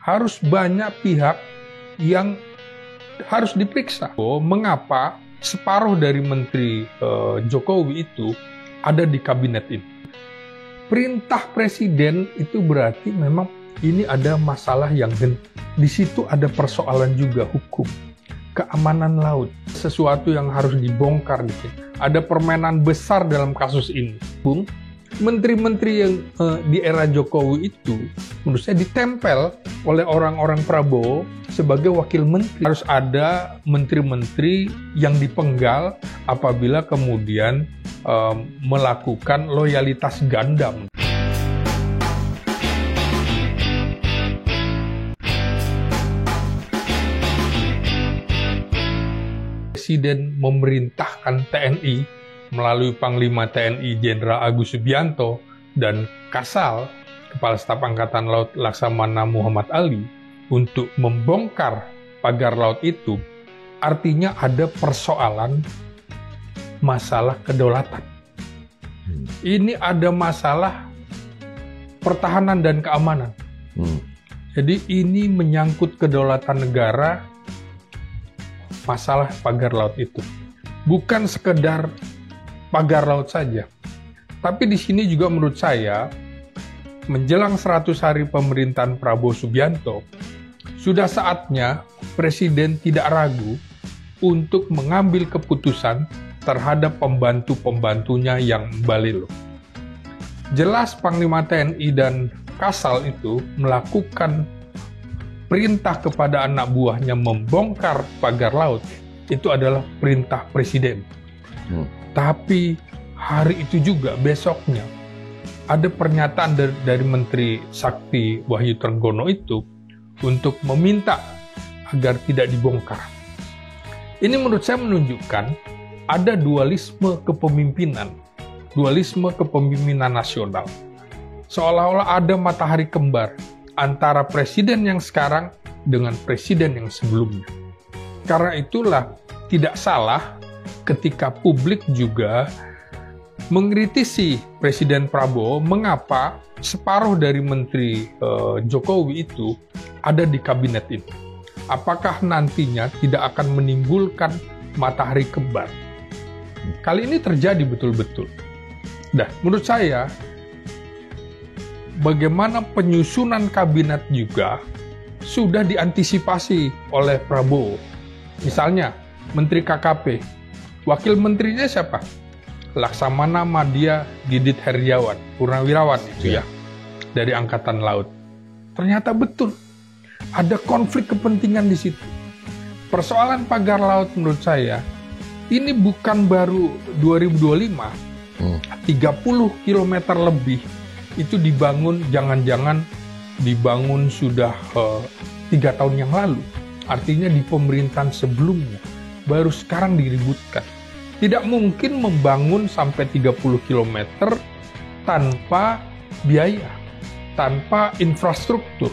harus banyak pihak yang harus diperiksa. Mengapa separuh dari Menteri Jokowi itu ada di kabinet ini? Perintah Presiden itu berarti memang ini ada masalah yang di situ ada persoalan juga hukum, keamanan laut, sesuatu yang harus dibongkar di sini. Ada permainan besar dalam kasus ini. Bung, menteri-menteri yang di era Jokowi itu menurut saya ditempel oleh orang-orang Prabowo sebagai wakil menteri. Harus ada menteri-menteri yang dipenggal apabila kemudian melakukan loyalitas ganda. Presiden memerintahkan TNI melalui Panglima TNI Jenderal Agus Subianto dan Kasal, Kepala Staf Angkatan Laut Laksamana Muhammad Ali, untuk membongkar pagar laut itu, artinya ada persoalan masalah kedaulatan. Ini ada masalah pertahanan dan keamanan. Jadi ini menyangkut kedaulatan negara, masalah pagar laut itu. Bukan sekedar pagar laut saja. Tapi di sini juga menurut saya, menjelang 100 hari pemerintahan Prabowo Subianto, sudah saatnya Presiden tidak ragu untuk mengambil keputusan terhadap pembantu-pembantunya yang balilo. Jelas Panglima TNI dan Kasal itu melakukan perintah kepada anak buahnya membongkar pagar laut. Itu adalah perintah Presiden. Tapi hari itu juga, besoknya, ada pernyataan dari Menteri Sakti Wahyu Trenggono itu untuk meminta agar tidak dibongkar. Ini menurut saya menunjukkan ada dualisme kepemimpinan nasional. Seolah-olah ada matahari kembar antara presiden yang sekarang dengan presiden yang sebelumnya. Karena itulah tidak salah ketika publik juga mengkritisi Presiden Prabowo mengapa separuh dari Menteri Jokowi itu ada di kabinet ini. Apakah nantinya tidak akan menimbulkan matahari kembar? Kali ini terjadi betul-betul. Nah, menurut saya, bagaimana penyusunan kabinet juga sudah diantisipasi oleh Prabowo. Misalnya, Menteri KKP, wakil menterinya siapa? Laksamana Madya Didit Heriawan, purnawirawan itu ya, dari Angkatan Laut. Ternyata betul, ada konflik kepentingan di situ. Persoalan pagar laut menurut saya, ini bukan baru 2025, 30 km lebih itu dibangun, jangan-jangan dibangun sudah 3 tahun yang lalu. Artinya di pemerintahan sebelumnya, baru sekarang diributkan. Tidak mungkin membangun sampai 30 km tanpa biaya, tanpa infrastruktur.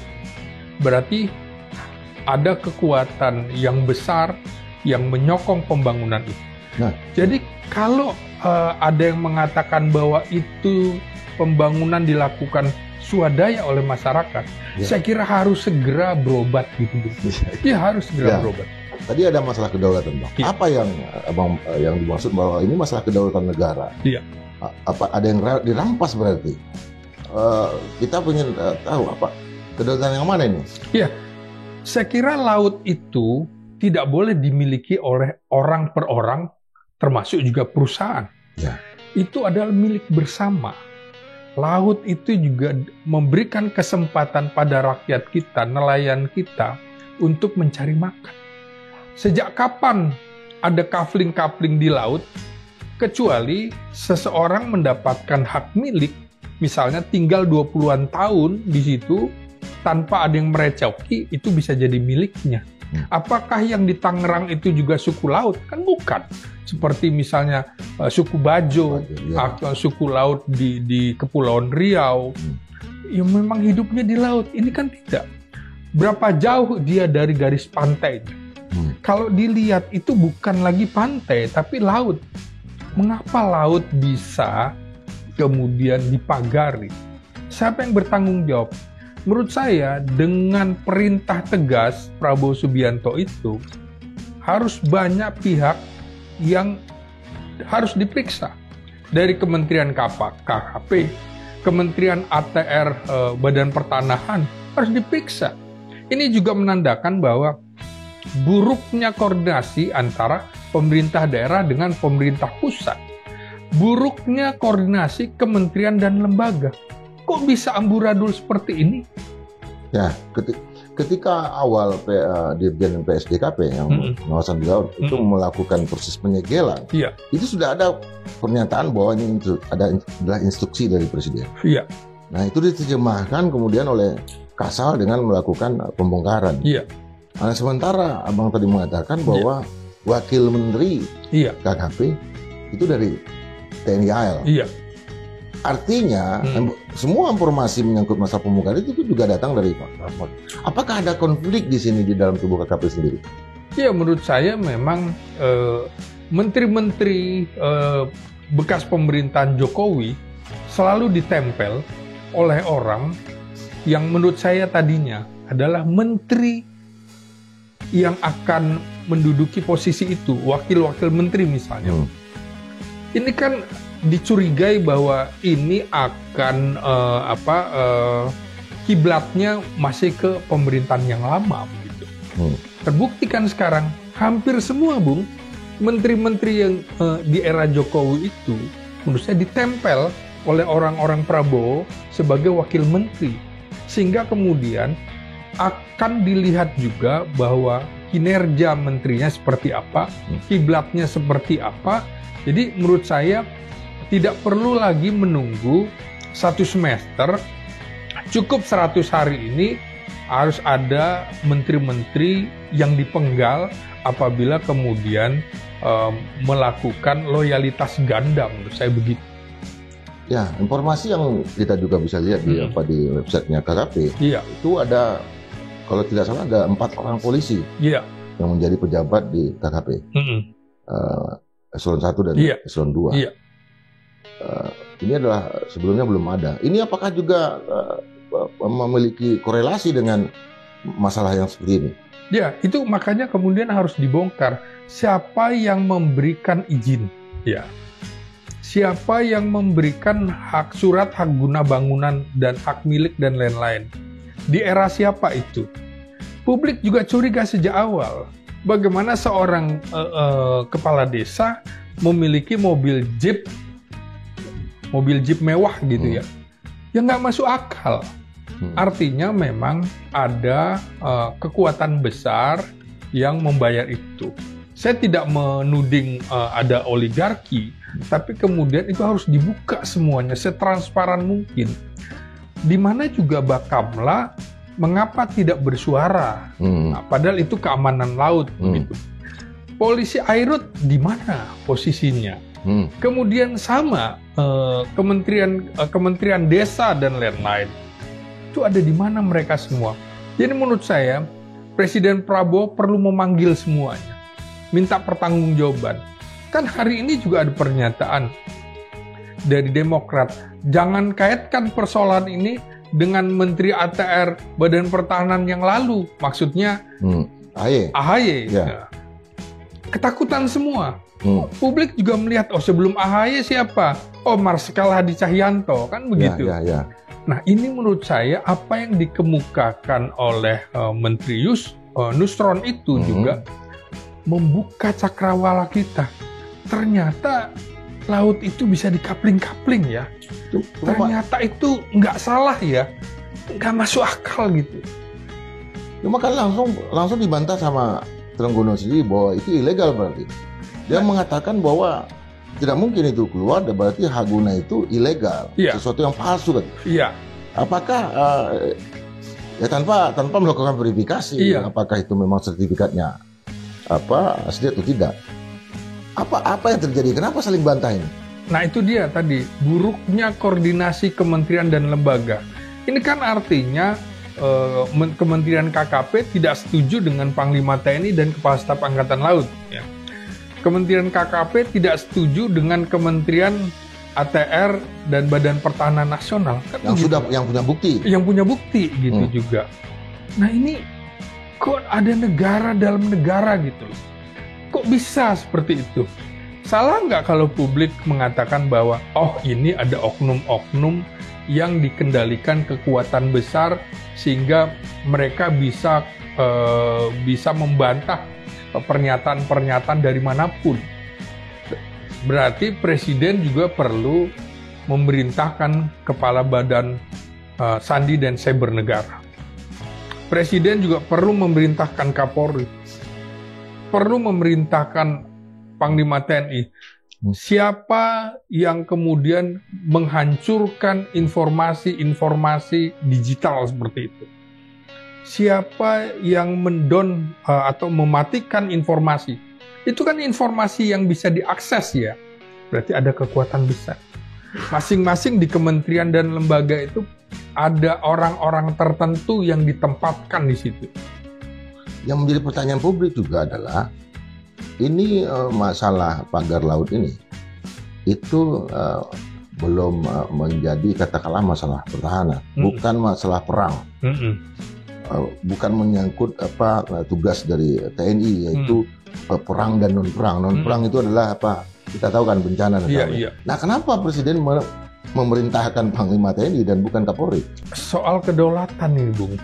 Berarti ada kekuatan yang besar yang menyokong pembangunan itu. Nah, jadi kalau ada yang mengatakan bahwa itu pembangunan dilakukan swadaya oleh masyarakat, saya kira harus segera berobat gitu. Ya harus segera berobat. Tadi ada masalah kedaulatan, Bang. Apa yang dimaksud bahwa ini masalah kedaulatan negara? Iya. Apa ada yang dirampas berarti? Kita ingin tahu apa kedaulatan yang mana ini? Iya. Saya kira laut itu tidak boleh dimiliki oleh orang per orang, termasuk juga perusahaan. Ya. Itu adalah milik bersama. Laut itu juga memberikan kesempatan pada rakyat kita, nelayan kita, untuk mencari makan. Sejak kapan ada kafling-kafling di laut, kecuali seseorang mendapatkan hak milik, misalnya tinggal 20-an tahun di situ, tanpa ada yang merecoki, itu bisa jadi miliknya. Apakah yang di Tangerang itu juga suku laut? Kan bukan. Seperti misalnya suku Bajo, suku laut di Kepulauan Riau. Ya memang hidupnya di laut. Ini kan tidak. Berapa jauh dia dari garis pantai? Kalau dilihat itu bukan lagi pantai, tapi laut. Mengapa laut bisa kemudian dipagari? Siapa yang bertanggung jawab? menurut saya dengan perintah tegas Prabowo Subianto itu harus banyak pihak yang harus diperiksa. Dari Kementerian KKP, Kementerian ATR, Badan Pertanahan harus diperiksa. Ini juga menandakan bahwa buruknya koordinasi antara pemerintah daerah dengan pemerintah pusat. Buruknya koordinasi kementerian dan lembaga. Kok bisa amburadul seperti ini? Ya, ketika awal Dirjen PSDKP yang pengawasan di laut itu melakukan proses penyegelan, itu sudah ada pernyataan bahwa ini adalah instruksi dari Presiden. Nah, itu diterjemahkan kemudian oleh Kasal dengan melakukan pembongkaran. Nah, sementara Abang tadi mengatakan bahwa Wakil Menteri KKP itu dari TNI AL. Artinya semua informasi menyangkut masalah pembongkaran itu juga datang dari Pak Prabowo. Apakah ada konflik di sini di dalam tubuh KKP sendiri? Ya, menurut saya memang menteri-menteri bekas pemerintahan Jokowi selalu ditempel oleh orang yang menurut saya tadinya adalah menteri yang akan menduduki posisi itu, wakil-wakil menteri misalnya. Ini kan dicurigai bahwa ini akan kiblatnya masih ke pemerintahan yang lama begitu. Terbukti kan sekarang hampir semua menteri-menteri yang di era Jokowi itu menurut saya ditempel oleh orang-orang Prabowo sebagai wakil menteri, sehingga kemudian akan dilihat juga bahwa kinerja menterinya seperti apa, kiblatnya seperti apa. Jadi menurut saya tidak perlu lagi menunggu 1 semester, cukup 100 hari ini harus ada menteri-menteri yang dipenggal apabila kemudian melakukan loyalitas ganda, menurut saya begitu. Ya, informasi yang kita juga bisa lihat di websitenya KKP, itu ada, kalau tidak salah ada 4 orang polisi yang menjadi pejabat di KKP, eselon 1 dan eselon 2. Ini adalah sebelumnya belum ada. Ini apakah juga memiliki korelasi dengan masalah yang seperti ini? Ya, itu makanya kemudian harus dibongkar. Siapa yang memberikan izin? Siapa yang memberikan surat hak guna bangunan dan hak milik dan lain-lain? Di era siapa itu? Publik juga curiga sejak awal. Bagaimana seorang kepala desa memiliki mobil jeep mewah gitu ya? Yang nggak masuk akal. Artinya memang ada kekuatan besar yang membayar itu. Saya tidak menuding ada oligarki, tapi kemudian itu harus dibuka semuanya setransparan mungkin. Di mana juga Bakamla mengapa tidak bersuara? Nah, padahal itu keamanan laut begitu. Polisi Airut di mana posisinya? Kemudian sama kementerian desa dan lain-lain. Itu ada di mana mereka semua? Jadi menurut saya Presiden Prabowo perlu memanggil semuanya, minta pertanggungjawaban. Kan hari ini juga ada pernyataan dari Demokrat, jangan kaitkan persoalan ini dengan Menteri ATR Badan Pertahanan yang lalu, maksudnya AHY. Nah, ketakutan semua. Publik juga melihat, sebelum AHY siapa? Marsikal Hadi Cahyanto, kan begitu. Nah, ini menurut saya apa yang dikemukakan oleh Menteri Nusron itu juga membuka cakrawala kita. Ternyata laut itu bisa dikapling-kapling ya. Ternyata itu nggak salah ya, nggak masuk akal gitu. Cuma kan langsung dibantah sama Trenggono sendiri bahwa itu ilegal berarti. Dia mengatakan bahwa tidak mungkin itu keluar, berarti hak guna itu ilegal, sesuatu yang palsu kan. Apakah tanpa melakukan verifikasi, apakah itu memang sertifikatnya asli atau tidak? Apa yang terjadi? Kenapa saling bantah ini? Nah, itu dia tadi, buruknya koordinasi kementerian dan lembaga. Ini kan artinya Kementerian KKP tidak setuju dengan Panglima TNI dan Kepala Staf Angkatan Laut. Kementerian KKP tidak setuju dengan Kementerian ATR dan Badan Pertahanan Nasional kan yang punya bukti gitu juga. Nah ini kok ada negara dalam negara gitu loh. Kok bisa seperti itu? Salah nggak kalau publik mengatakan bahwa ini ada oknum-oknum yang dikendalikan kekuatan besar sehingga mereka bisa membantah pernyataan-pernyataan dari manapun. Berarti presiden juga perlu memerintahkan kepala badan sandi dan cyber negara. Presiden juga perlu memerintahkan Kapolri, perlu memerintahkan Panglima TNI. Siapa yang kemudian menghancurkan informasi-informasi digital seperti itu? Siapa yang mendon atau mematikan informasi? Itu kan informasi yang bisa diakses ya. Berarti ada kekuatan besar. Masing-masing di kementerian dan lembaga itu ada orang-orang tertentu yang ditempatkan di situ. Yang menjadi pertanyaan publik juga adalah ini masalah pagar laut ini itu belum menjadi katakanlah masalah pertahanan, bukan masalah perang, bukan menyangkut tugas dari TNI yaitu perang dan non perang. Non perang itu adalah kita tahu kan bencana. Nah kenapa presiden memerintahkan Panglima TNI dan bukan Kapolri? Soal kedaulatan nih Bung.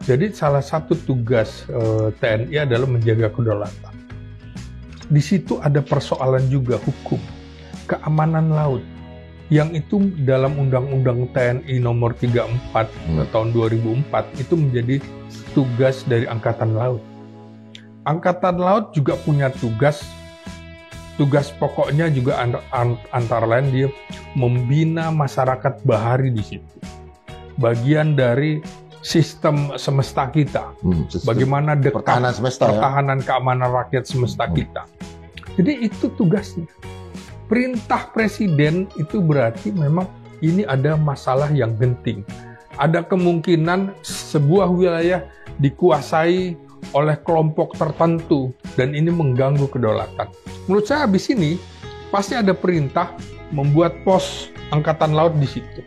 Jadi salah satu tugas TNI adalah menjaga kedaulatan. Di situ ada persoalan juga hukum, keamanan laut, yang itu dalam Undang-Undang TNI nomor 34 tahun 2004 itu menjadi tugas dari Angkatan Laut. Angkatan Laut juga punya tugas pokoknya juga antara lain dia membina masyarakat bahari di situ. Bagian dari sistem semesta kita, bagaimana dekat pertahanan keamanan rakyat semesta kita. Jadi itu tugasnya. Perintah presiden itu berarti memang ini ada masalah yang genting. Ada kemungkinan sebuah wilayah dikuasai oleh kelompok tertentu dan ini mengganggu kedaulatan. Menurut saya habis ini pasti ada perintah membuat pos angkatan laut di situ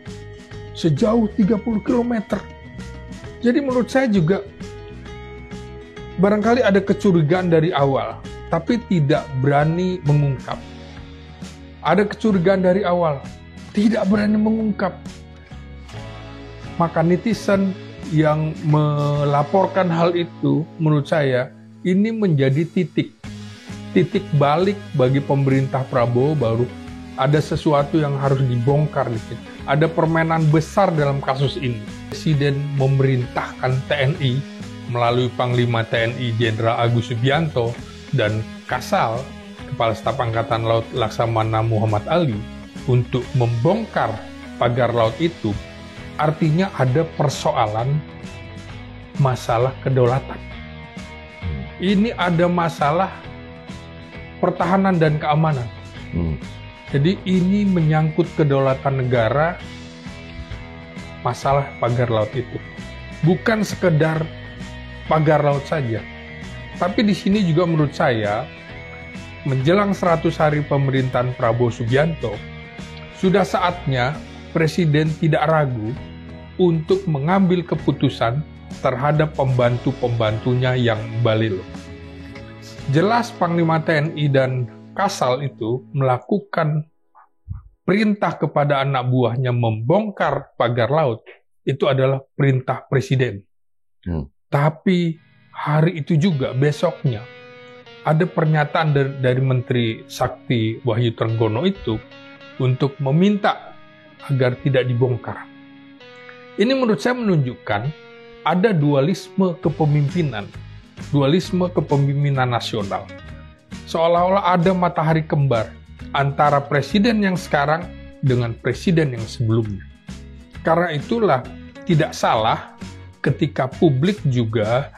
sejauh 30 km. Jadi menurut saya juga barangkali ada kecurigaan dari awal, tapi tidak berani mengungkap. Ada kecurigaan dari awal, tidak berani mengungkap. Maka netizen yang melaporkan hal itu, menurut saya, ini menjadi titik balik bagi pemerintah Prabowo. Baru ada sesuatu yang harus dibongkar di sini. Ada permainan besar dalam kasus ini. Presiden memerintahkan TNI melalui Panglima TNI Jenderal Agus Subianto dan Kasal, Kepala Staf Angkatan Laut Laksamana Muhammad Ali, untuk membongkar pagar laut itu. Artinya ada persoalan masalah kedaulatan. Ini ada masalah pertahanan dan keamanan. Jadi ini menyangkut kedaulatan negara, masalah pagar laut itu. Bukan sekedar pagar laut saja. Tapi di sini juga menurut saya, menjelang 100 hari pemerintahan Prabowo Subianto, sudah saatnya Presiden tidak ragu untuk mengambil keputusan terhadap pembantu-pembantunya yang balil. Jelas Panglima TNI dan Kasal itu melakukan perintah kepada anak buahnya membongkar pagar laut. Itu adalah perintah Presiden. Tapi hari itu juga, besoknya, ada pernyataan dari Menteri Sakti Wahyu Trenggono itu untuk meminta agar tidak dibongkar. Ini menurut saya menunjukkan ada dualisme kepemimpinan nasional. Seolah-olah ada matahari kembar antara presiden yang sekarang dengan presiden yang sebelumnya. Karena itulah tidak salah ketika publik juga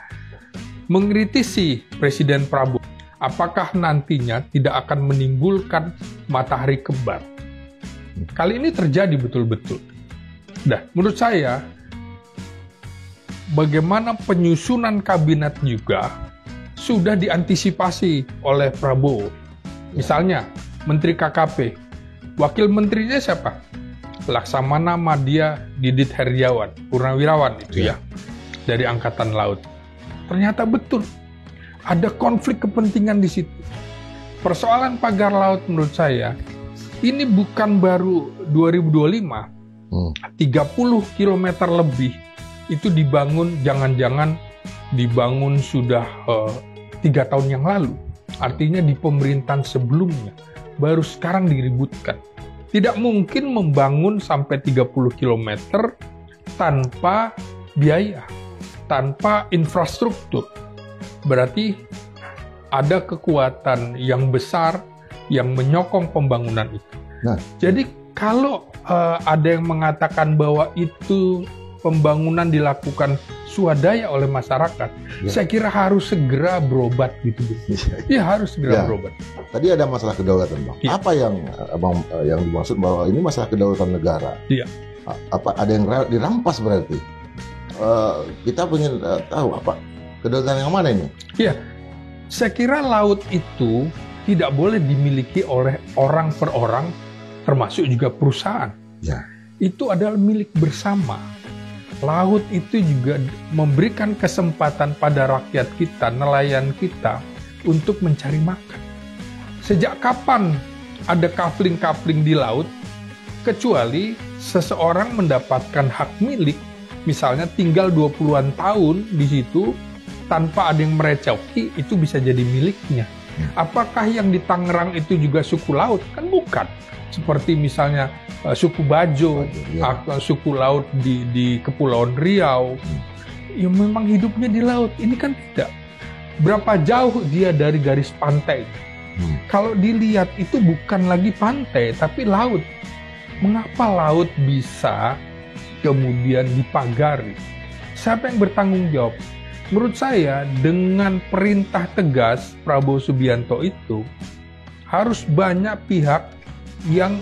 mengkritisi Presiden Prabowo. Apakah nantinya tidak akan menimbulkan matahari kembar? Kali ini terjadi betul-betul. Nah, menurut saya, bagaimana penyusunan kabinet juga sudah diantisipasi oleh Prabowo. Misalnya, Menteri KKP, Wakil menterinya siapa? Laksamana Madya Didit Heriawan, purnawirawan itu ya, dari Angkatan Laut. Ternyata betul, ada konflik kepentingan di situ. Persoalan pagar laut menurut saya, ini bukan baru 2025, 30 km lebih itu dibangun, jangan-jangan dibangun sudah 3 tahun yang lalu. Artinya di pemerintahan sebelumnya, baru sekarang diributkan. Tidak mungkin membangun sampai 30 km tanpa biaya, tanpa infrastruktur. Berarti ada kekuatan yang besar yang menyokong pembangunan itu. Nah, jadi kalau ada yang mengatakan bahwa itu pembangunan dilakukan swadaya oleh masyarakat, saya kira harus segera berobat gitu. Iya, harus segera berobat. Tadi ada masalah kedaulatan, Bang. Apa yang Abang yang dimaksud bahwa ini masalah kedaulatan negara? Iya. Apa ada yang dirampas berarti? Kita ingin tahu apa kedaulatan yang mana ini? Iya. Saya kira laut itu tidak boleh dimiliki oleh orang per orang, termasuk juga perusahaan. Ya. Itu adalah milik bersama. Laut itu juga memberikan kesempatan pada rakyat kita, nelayan kita, untuk mencari makan. Sejak kapan ada kapling-kapling di laut, kecuali seseorang mendapatkan hak milik, misalnya tinggal 20-an tahun di situ, tanpa ada yang merecoki, itu bisa jadi miliknya. Apakah yang di Tangerang itu juga suku laut? Kan bukan. Seperti misalnya suku Bajo, atau suku laut di Kepulauan Riau, yang memang hidupnya di laut. Ini kan tidak. Berapa jauh dia dari garis pantai? Kalau dilihat itu bukan lagi pantai, tapi laut. Mengapa laut bisa kemudian dipagari? Siapa yang bertanggung jawab? Menurut saya, dengan perintah tegas Prabowo Subianto itu, harus banyak pihak yang